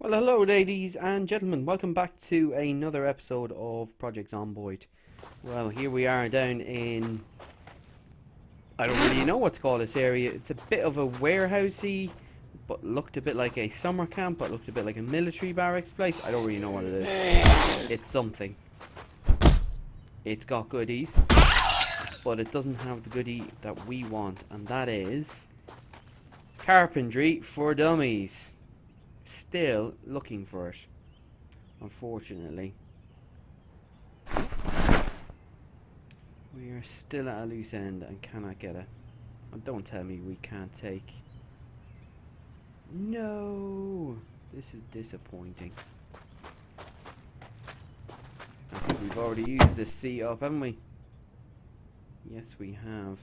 Well, hello, ladies and gentlemen. Welcome back to another episode of Project Zomboid. Well, here we are down in... I don't really know what to call this area. It's a bit of a warehousey, but looked a bit like a summer camp, but looked a bit like a military barracks place. I don't really know what it is. It's something. It's got goodies, but it doesn't have the goodie that we want, and that is... carpentry for dummies. Still looking for it, unfortunately. We are still at a loose end and cannot get it. And don't tell me we can't take... No! This is disappointing. I think we've already used this seat off, haven't we? Yes, we have.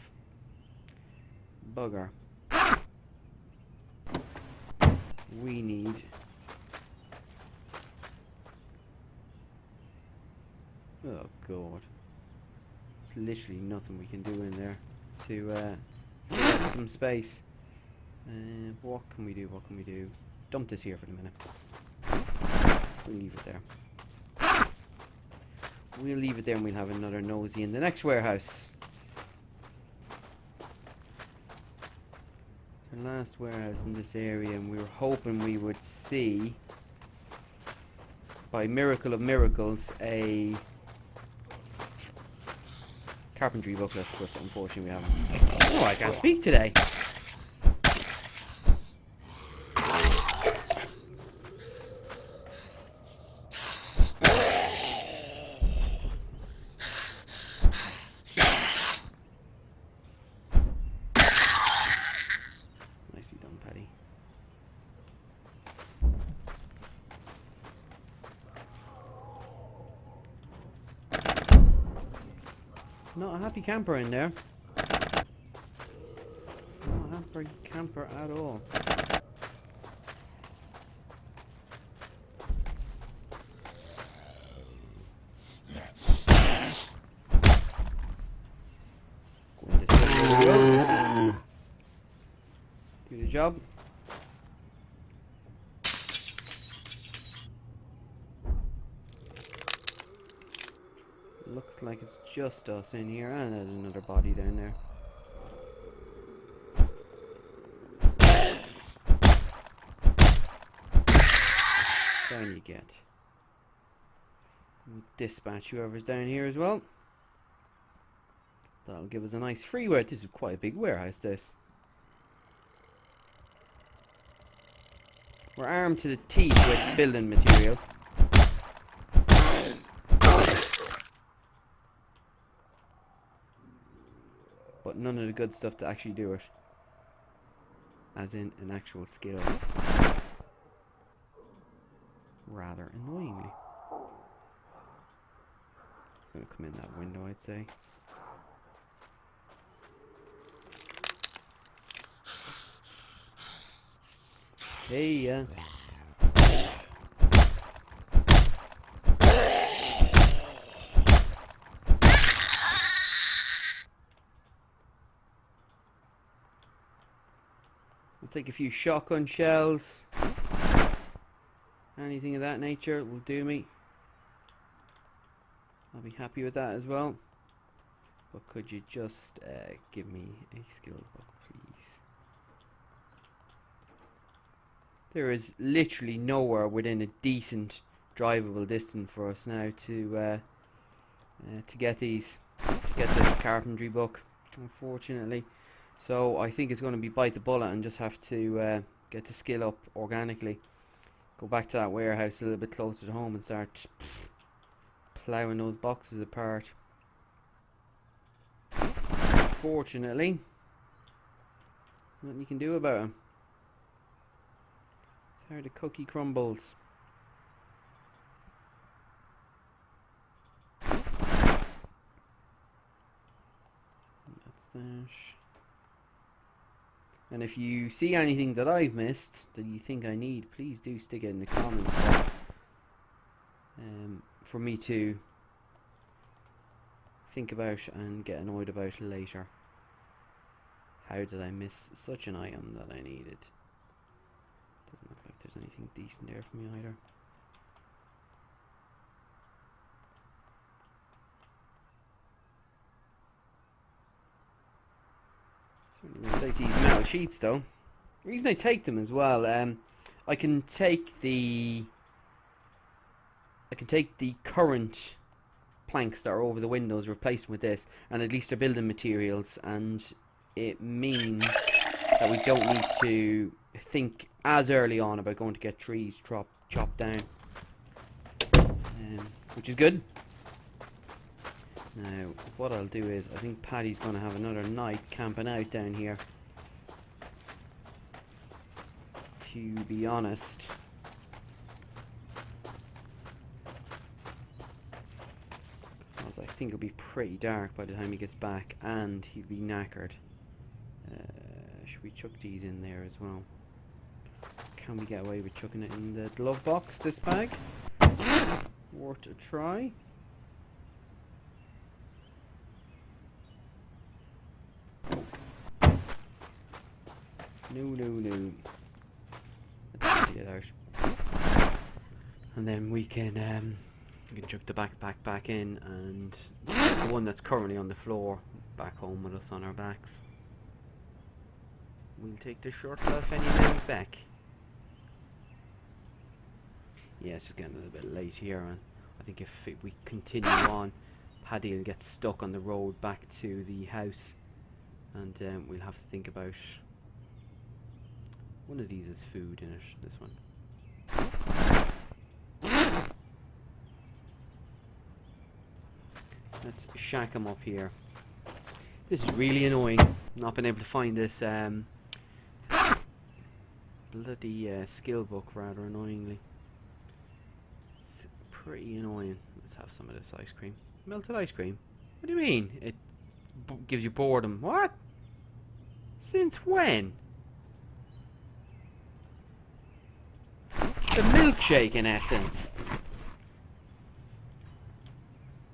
Bugger. We need... Oh god. There's literally nothing we can do in there to fill up some space. What can we do? What can we do? Dump this here for the minute. We'll leave it there. We'll leave it there and we'll have another nosy in the next warehouse. The last warehouse in this area, and we were hoping we would see, by miracle of miracles, a carpentry booklet, but unfortunately we haven't. Oh, I can't speak today. Nicely done, Paddy. Not a happy camper in there. Not a happy camper at all. Going this way. Do the job. Looks like it's just us in here, and there's another body down there. Down you get. We'll dispatch whoever's down here as well. That'll give us a nice freeware. This is quite a big warehouse, this. We're armed to the teeth with building material. But none of the good stuff to actually do it. As in an actual skill. Rather annoyingly. Gonna come in that window, I'd say. Hey, We'll take a few shotgun shells. Anything of that nature will do me. I'll be happy with that as well. But could you just give me a skill book, please? There is literally nowhere within a decent drivable distance for us now to get these, to get this carpentry book, unfortunately. So I think it's going to be bite the bullet and just have to get the skill up organically. Go back to that warehouse a little bit closer to home and start ploughing those boxes apart. Unfortunately, nothing you can do about them. It's how the cookie crumbles. That's that. And if you see anything that I've missed that you think I need, please do stick it in the comments box for me to think about and get annoyed about later. How did I miss such an item that I needed? Doesn't look like there's there's anything decent there for me either. So I'm going to take these metal sheets though. The reason I take them as well, I can take the current planks that are over the windows, replace them with this, and at least they're building materials, and it means that we don't need to think as early on about going to get trees chopped down, which is good. Now, what I'll do is, I think Paddy's going to have another night camping out down here. To be honest, because I think it'll be pretty dark by the time he gets back, and he'll be knackered. Should we chuck these in there as well? Can we get away with chucking it in the glove box, this bag? Worth a try. No. Let's get it out. And then we can chuck the backpack back in, and the one that's currently on the floor back home with us on our backs. We'll take the short off anyway back. Yeah, it's just getting a little bit late here, and I think if we continue on, Paddy will get stuck on the road back to the house, and we'll have to think about one of these is food in it. This one. Let's shack him up here. This is really annoying. Not been able to find this bloody skill book, rather annoyingly. It's pretty annoying. Let's have some of this ice cream. Melted ice cream? What do you mean? It gives you boredom. What? Since when? It's a milkshake in essence.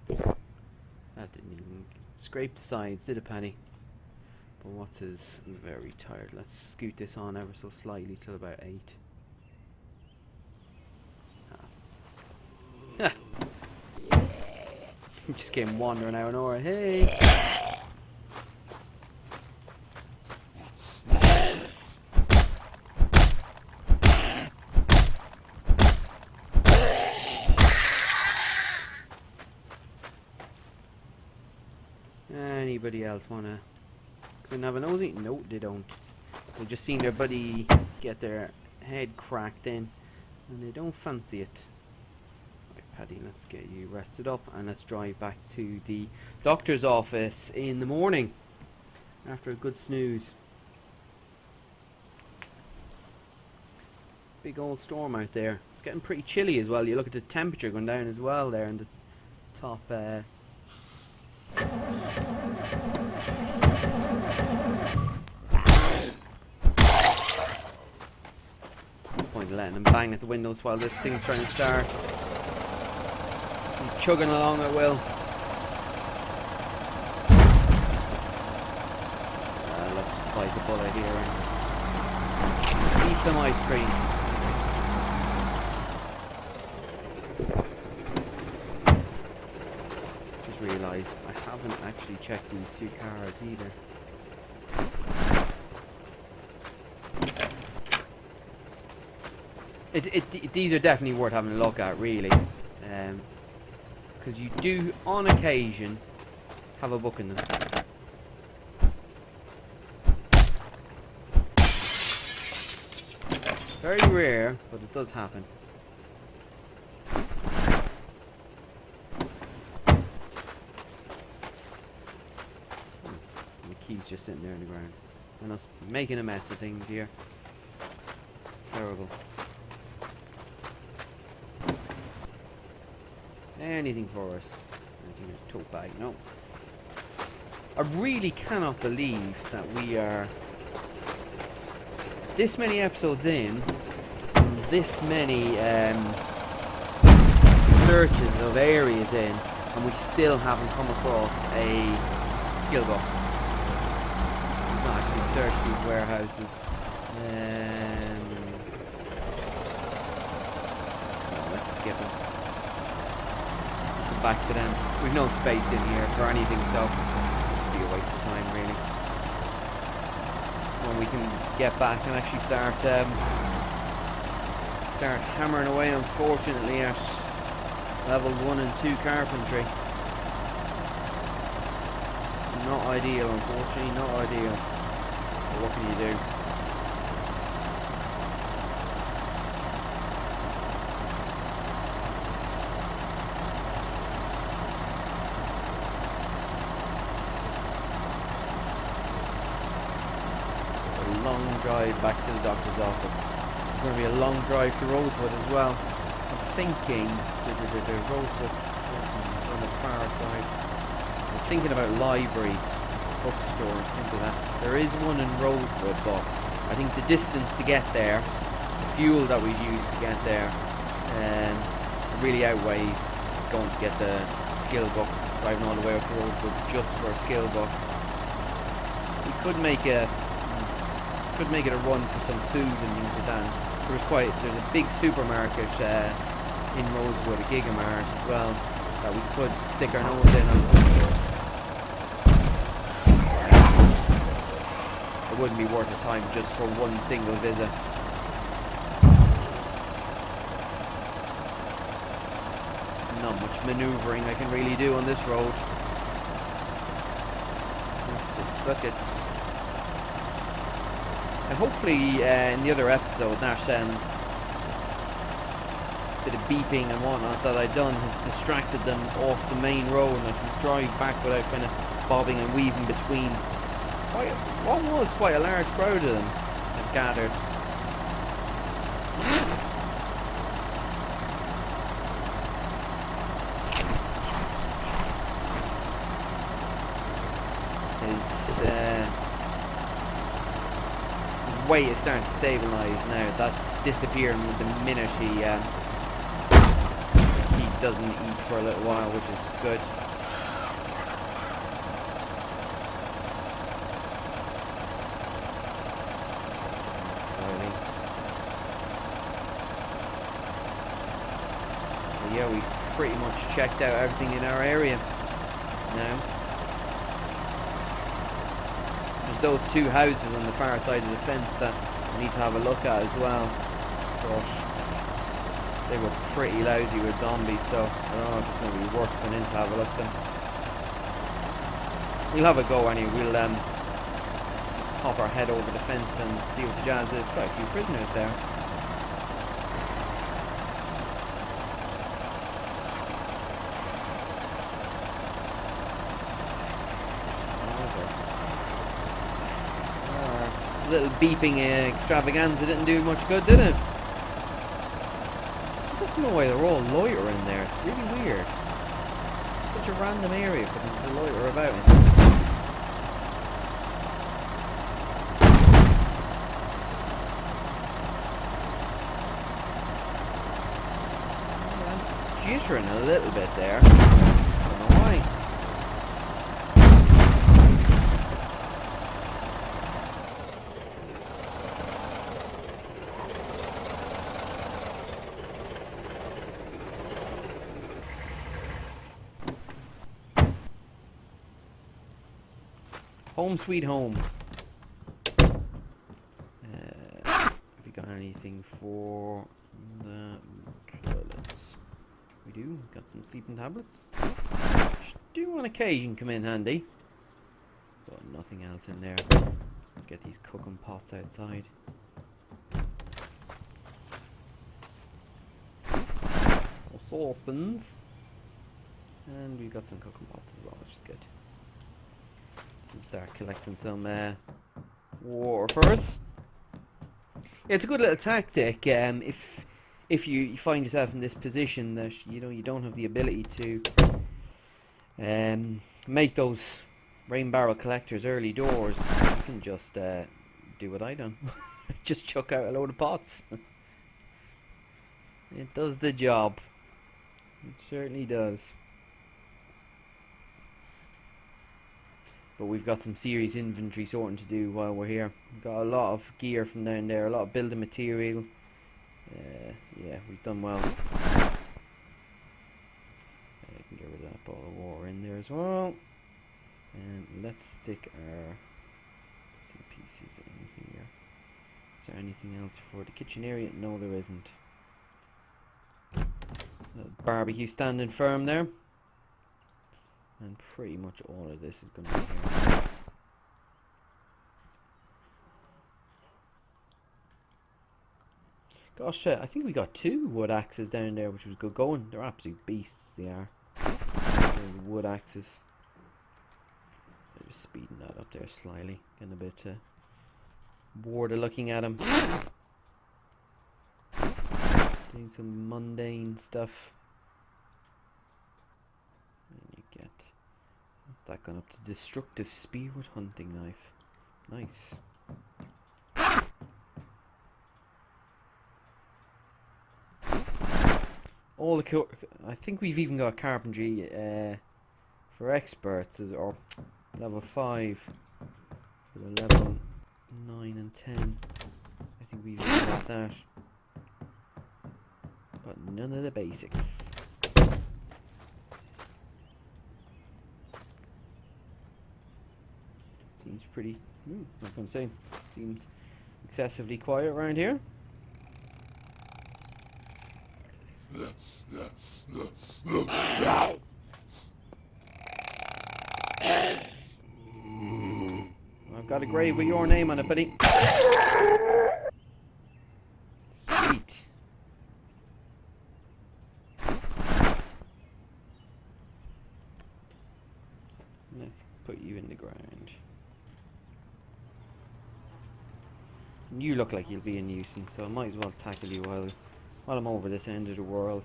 That didn't even scrape the sides, did it, Paddy? But what's his very tired. Let's scoot this on ever so slightly till about 8. Ah. Just came wandering out of nowhere. Hey! Anybody else wanna come and have a nosy? No, they don't. They've just seen their buddy get their head cracked in, and they don't fancy it. Right, Paddy, let's get you rested up, and let's drive back to the doctor's office in the morning after a good snooze. Big old storm out there. It's getting pretty chilly as well. You look at the temperature going down as well there in the top. No point in letting him bang at the windows while this thing's trying to start. He's chugging along at will. Let's just bite the bullet here and eat some ice cream. Realised I haven't actually checked these 2 cards either. These are definitely worth having a look at, really, because you do on occasion have a book in them. Very rare, but it does happen. He's just sitting there on the ground and us making a mess of things here. Terrible. Anything for us. Anything in a tote bag, no. I really cannot believe that we are this many episodes in, this many searches of areas in, and we still haven't come across a skill book. Search these warehouses. skip them. Come back to them. We've no space in here for anything, so it'll just be a waste of time, really. When we can get back and actually start hammering away, unfortunately, at level 1 and 2 carpentry. It's not ideal, unfortunately, not ideal. But what can you do? A long drive back to the doctor's office. It's going to be a long drive to Rosewood as well. I'm thinking Rosewood on the far side. I'm thinking about libraries, bookstores, things like that. There is one in Rosewood, but I think the distance to get there, the fuel that we'd use to get there, really outweighs going to get the skill book, driving all the way up to Rosewood just for a skill book. We could make it a run for some food and things like that. There's a big supermarket in Rosewood, a Gigamart as well, that we could stick our nose in on. It wouldn't be worth the time just for one single visit. Not much manoeuvring I can really do on this road. Just suck it. And hopefully in the other episode that bit of beeping and whatnot that I've done has distracted them off the main road, and I can drive back without kind of bobbing and weaving between what was quite a large crowd of them that gathered. His weight is starting to stabilise now. That's disappearing the minute he doesn't eat for a little while, which is good. Slowly. But yeah, we've pretty much checked out everything in our area now. There's those two houses on the far side of the fence that we need to have a look at as well. But they were pretty lousy with zombies, so I don't know if it's going to be worth going in to have a look at them. We'll have a go anyway. We'll pop our head over the fence and see what the jazz is. Quite a few prisoners there. Little beeping extravaganza didn't do much good, did it? I don't know why they're all loitering there. It's really weird. It's such a random area for them to loiter about in. That's jittering a little bit there. I don't know why. Home sweet home. Have we got anything for the toilets? We do. Got some sleeping tablets. Which do on occasion come in handy. But nothing else in there. Let's get these cooking pots outside. Or saucepans. And we've got some cooking pots as well, which is good. Start collecting some water for us. Yeah, it's a good little tactic. If you find yourself in this position that you don't have the ability to make those rain barrel collectors early doors, you can just do what I done. Just chuck out a load of pots. It does the job. It certainly does. But we've got some serious inventory sorting to do while we're here. We've got a lot of gear from down there, a lot of building material. Yeah, we've done well. a bottle of water in there as well. And let's stick our two pieces in here. Is there anything else for the kitchen area? No, there isn't. Little barbecue standing firm there. And pretty much all of this is going to be here. Gosh, I think we got 2 wood axes down there, which was good going. They're absolute beasts, they are. The wood axes. They're just speeding that up there slightly. Getting a bit bored of looking at them. Doing some mundane stuff. And you get... What's that gone up to? Destructive spear with hunting knife. Nice. All the I think we've even got carpentry for experts, or level 5 for the level 9 and 10. I think we've even got that, but none of the basics. Seems pretty. Not gonna say. Seems excessively quiet around here. I've got a grave with your name on it, buddy. Sweet. Let's put you in the ground. You look like you'll be a nuisance, so I might as well tackle you while I'm over this end of the world.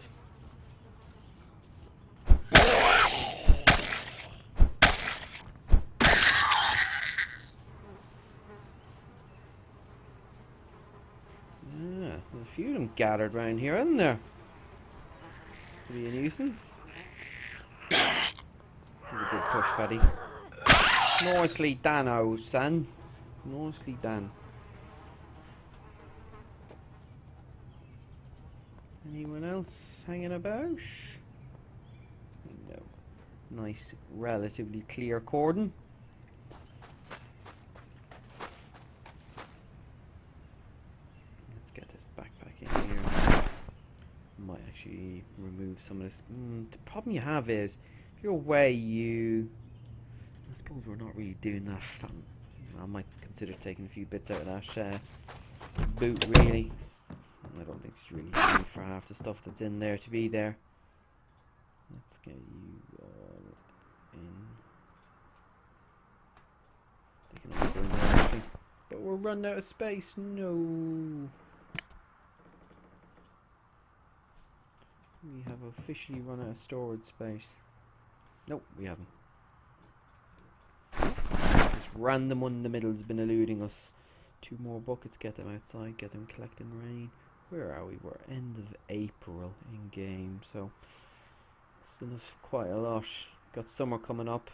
Yeah, a few of them gathered round here, isn't there? Be a nuisance. That's a good push, Paddy. Nicely done, oh son. Nicely done. Anyone else hanging about? No. Nice, relatively clear cordon. Let's get this backpack in here. Might actually remove some of this. The problem you have is, if you're away, I suppose we're not really doing that fun. I might consider taking a few bits out of that boot, really. I don't think it's really need for half the stuff that's in there to be there. Let's get you all in. They can all go in there actually. But we're running out of space. No. We have officially run out of storage space. Nope, we haven't. This random one in the middle has been eluding us. 2 more buckets, get them outside, get them collecting rain. Where are we? We're end of April in game, so still have quite a lot. Got summer coming up.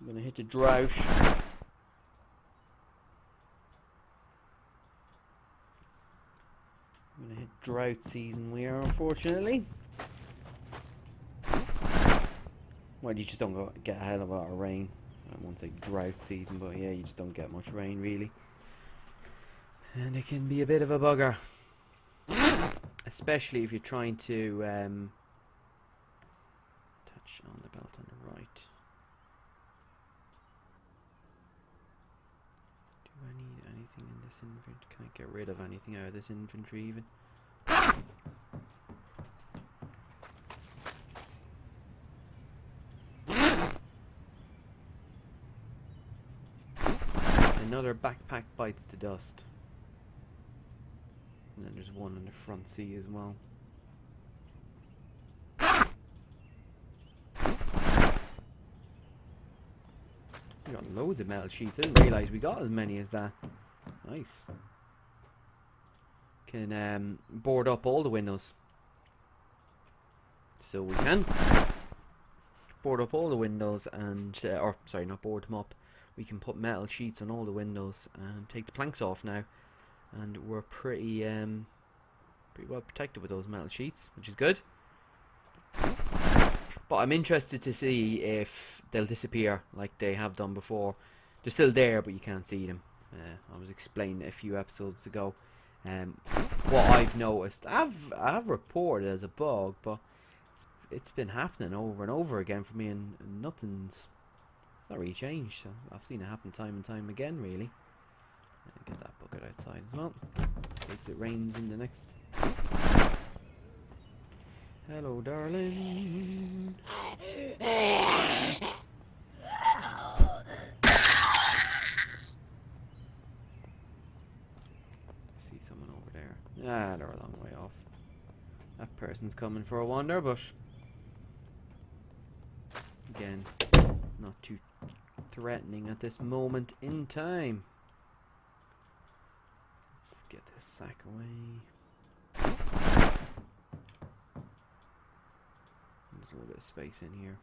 I'm gonna hit the drought. I'm gonna hit drought season. We are, unfortunately. Well, you just don't get a hell of a lot of rain. I won't say drought season, but yeah, you just don't get much rain really. And it can be a bit of a bugger. Especially if you're trying to touch on the belt on the right. Do I need anything in this inventory? Can I get rid of anything out of this inventory even? Another backpack bites the dust. And then there's one in the front seat as well. We got loads of metal sheets. I didn't realise we got as many as that. Nice. Can board up all the windows. So we can board up all the windows and, or sorry, not board them up. We can put metal sheets on all the windows and take the planks off now. And we're pretty well protected with those metal sheets, which is good. But I'm interested to see if they'll disappear like they have done before. They're still there, but you can't see them. I was explaining it a few episodes ago. What I've noticed, I've reported as a bug, but it's been happening over and over again for me, and nothing's not really changed. So I've seen it happen time and time again, really. Get that bucket outside as well, in case it rains in the next. Hello, darling. See someone over there. Ah, they're a long way off. That person's coming for a wander, but again, not too threatening at this moment in time. Let's get this sack away. There's a little bit of space in here.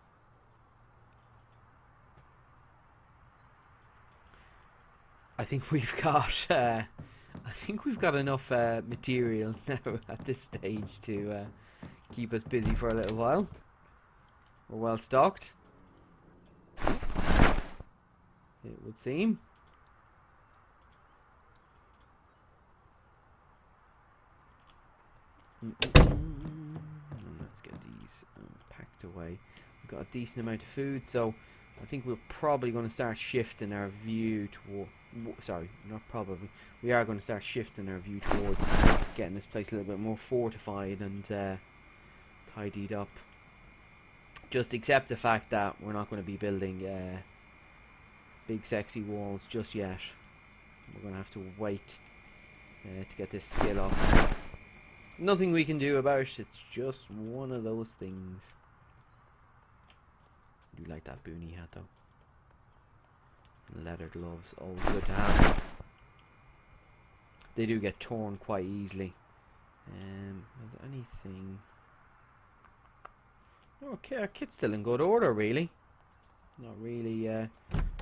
I think we've got enough materials now at this stage to keep us busy for a little while. We're well stocked, it would seem. And let's get these packed away. We've got a decent amount of food, so I think we're probably going to start shifting our view toward. Sorry, not probably. We are going to start shifting our view towards getting this place a little bit more fortified and tidied up. Just accept the fact that we're not going to be building big sexy walls just yet. We're going to have to wait to get this skill up. Nothing we can do about it. It's just one of those things. I do like that boonie hat though. Leather gloves, always good to have. They do get torn quite easily. Is there anything? Okay, our kit's still in good order, really. Not really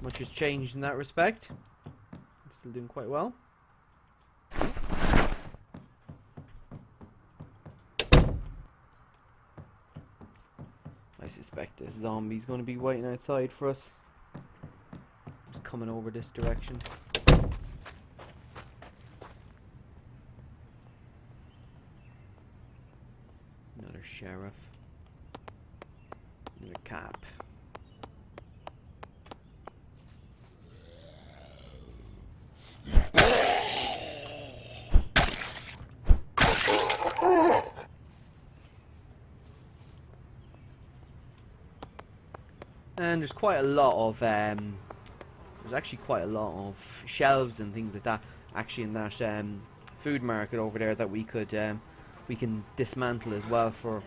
much has changed in that respect. It's still doing quite well. I suspect this zombie's going to be waiting outside for us. Just coming over this direction. Another sheriff. Another cap. And there's quite a lot of there's actually quite a lot of shelves and things like that actually in that food market over there that we could we can dismantle as well for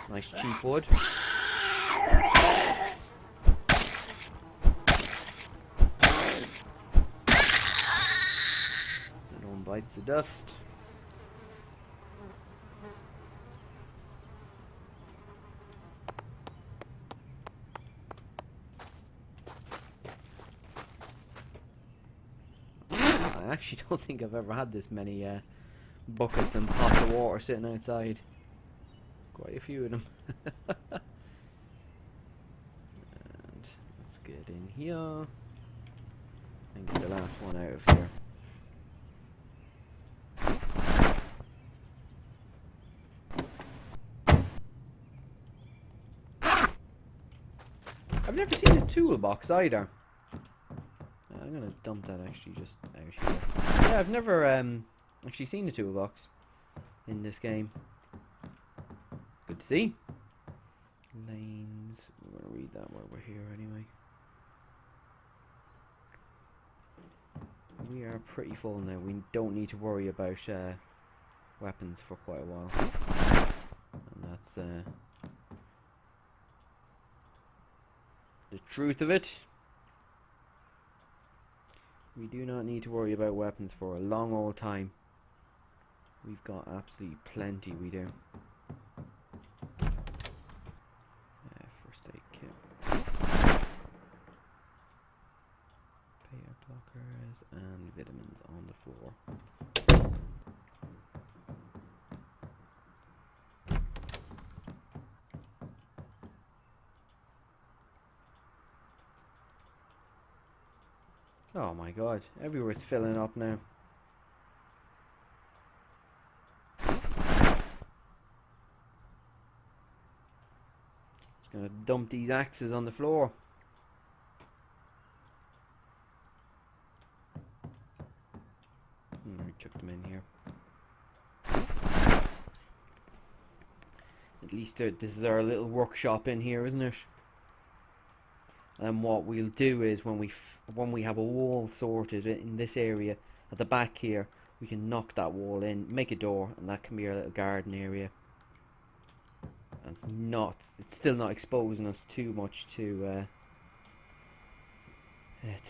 nice cheap wood. No one bites the dust. I actually don't think I've ever had this many buckets and pots of water sitting outside. Quite a few of them. And let's get in here and get the last one out of here. I've never seen a toolbox either. I'm gonna dump that actually just out here. Yeah, I've never actually seen a toolbox in this game. Good to see. Lanes. We're gonna read that while we're here anyway. We are pretty full now. We don't need to worry about weapons for quite a while. And that's the truth of it. We do not need to worry about weapons for a long old time. We've got absolutely plenty, we do. First aid kit. Payer blockers and vitamins on the floor. Oh my god, everywhere's filling up now. Just gonna dump these axes on the floor. Chuck them in here. At least this is our little workshop in here, isn't it? And what we'll do is when we have a wall sorted in this area at the back here, we can knock that wall in, make a door, and that can be our little garden area. And it's still not exposing us too much to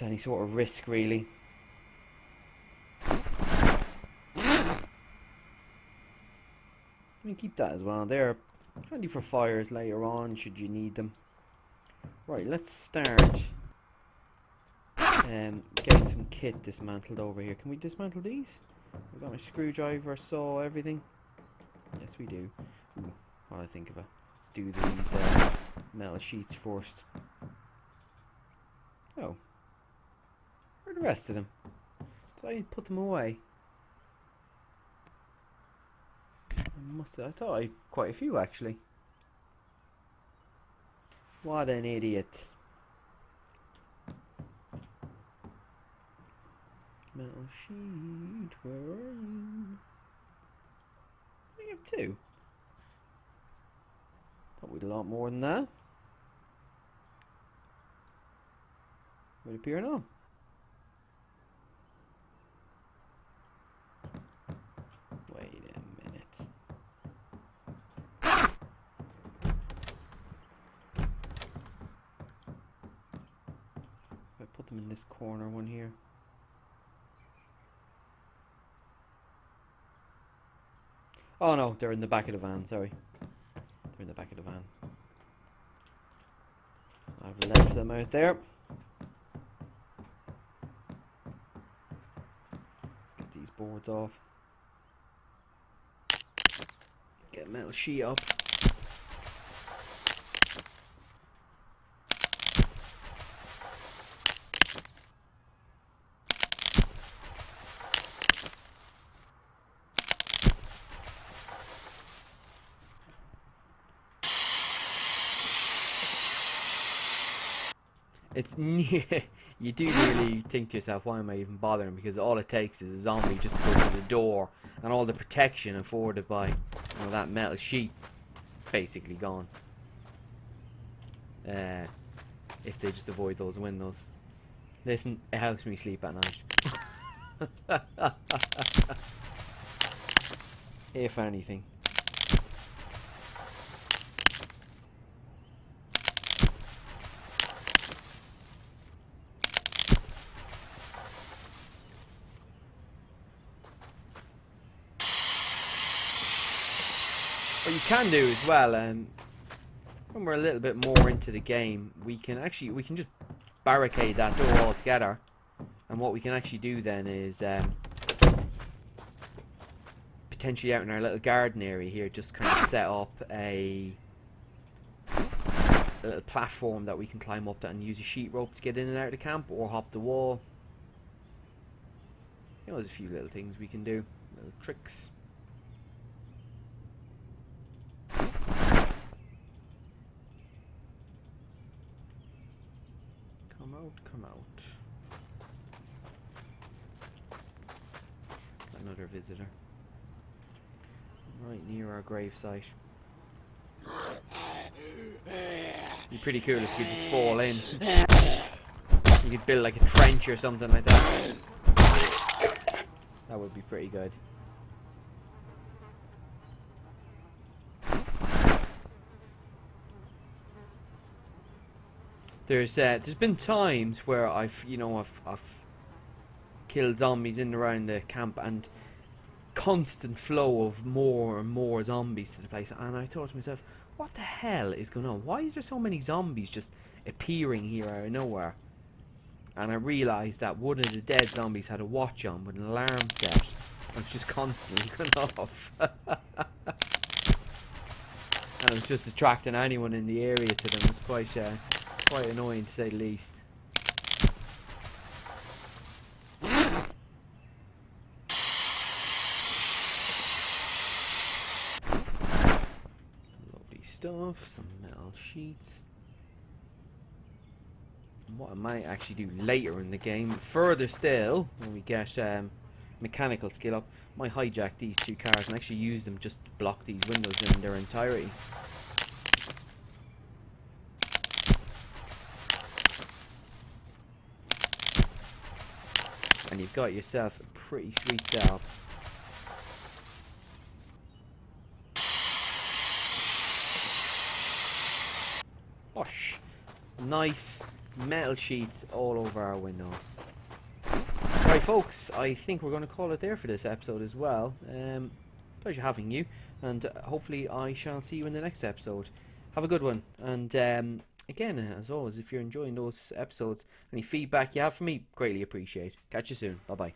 any sort of risk, really. We can keep that as well. They're handy for fires later on, should you need them. Right, let's start getting some kit dismantled over here. Can we dismantle these? We've got my screwdriver, saw, everything. Yes, we do. Ooh, what do I think of it? Let's do these metal sheets first. Oh. Where are the rest of them? Did I put them away? I thought I had quite a few, actually. What an idiot. Metal sheet, where are you? I have two. Thought we'd a lot more than that. Would appear now. Wait a minute. I put them in this corner one here. Oh no, they're in the back of the van, sorry. They're in the back of the van. I've left them out there. Get these boards off. Get a metal sheet up. It's you do really think to yourself, why am I even bothering? Because all it takes is a zombie just to go to the door, and all the protection afforded by that metal sheet basically gone. If they just avoid those windows. Listen, it helps me sleep at night. If anything. What you can do as well, when we're a little bit more into the game, we can just barricade that door altogether, and what we can actually do then is potentially out in our little garden area here, just kind of set up a little platform that we can climb up and use a sheet rope to get in and out of the camp, or hop the wall. There's a few little things we can do, little tricks. Come out. Another visitor. Right near our gravesite. It'd be pretty cool if you could just fall in. You could build like a trench or something like that. That would be pretty good. There's been times where I've killed zombies in and around the camp, and constant flow of more and more zombies to the place, and I thought to myself, what the hell is going on? Why is there so many zombies just appearing here out of nowhere? And I realised that one of the dead zombies had a watch on with an alarm set, and it's just constantly going off. And it was just attracting anyone in the area to them. It was quite annoying, to say the least. stuff, some metal sheets. And what I might actually do later in the game, further still, when we get mechanical skill up, might hijack these two cars and actually use them just to block these windows in their entirety. And you've got yourself a pretty sweet setup. Bosh! Nice metal sheets all over our windows. Right, folks, I think we're going to call it there for this episode as well. Pleasure having you, and hopefully I shall see you in the next episode. Have a good one, and again, as always, if you're enjoying those episodes, any feedback you have for me, greatly appreciate. Catch you soon. Bye bye.